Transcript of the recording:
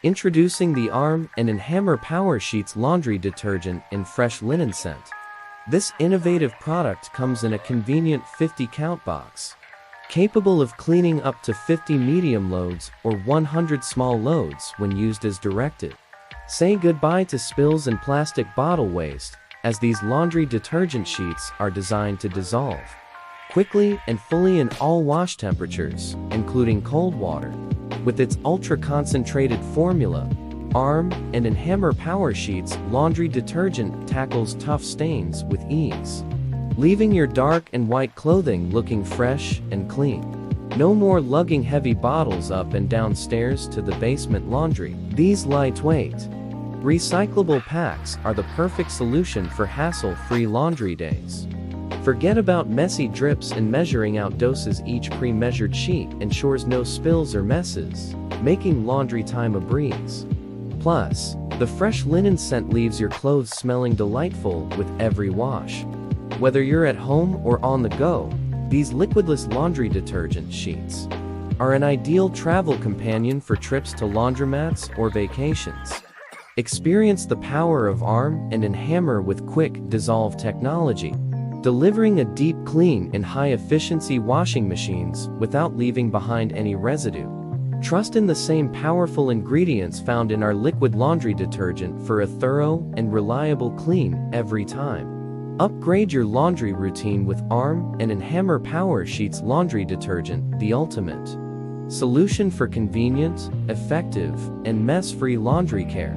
Introducing the Arm & Hammer Power Sheets Laundry Detergent in Fresh Linen Scent. This innovative product comes in a convenient 50-count box, capable of cleaning up to 50 medium loads or 100 small loads when used as directed. Say goodbye to spills and plastic bottle waste, as these laundry detergent sheets are designed to dissolve quickly and fully in all wash temperatures, including cold water. With its ultra-concentrated formula, Arm & Hammer Power Sheets Laundry Detergent tackles tough stains with ease, leaving your dark and white clothing looking fresh and clean. No more lugging heavy bottles up and down stairs to the basement laundry. These lightweight, recyclable packs are the perfect solution for hassle-free laundry days. Forget about messy drips and measuring out doses. Each pre-measured sheet ensures no spills or messes, making laundry time a breeze. Plus, the fresh linen scent leaves your clothes smelling delightful with every wash. Whether you're at home or on the go, these liquidless laundry detergent sheets are an ideal travel companion for trips to laundromats or vacations. Experience the power of Arm & Hammer with quick dissolve technology, delivering a deep clean in high-efficiency washing machines without leaving behind any residue. Trust in the same powerful ingredients found in our liquid laundry detergent for a thorough and reliable clean every time. Upgrade your laundry routine with Arm & Hammer Power Sheets Laundry Detergent, the ultimate solution for convenient, effective, and mess-free laundry care.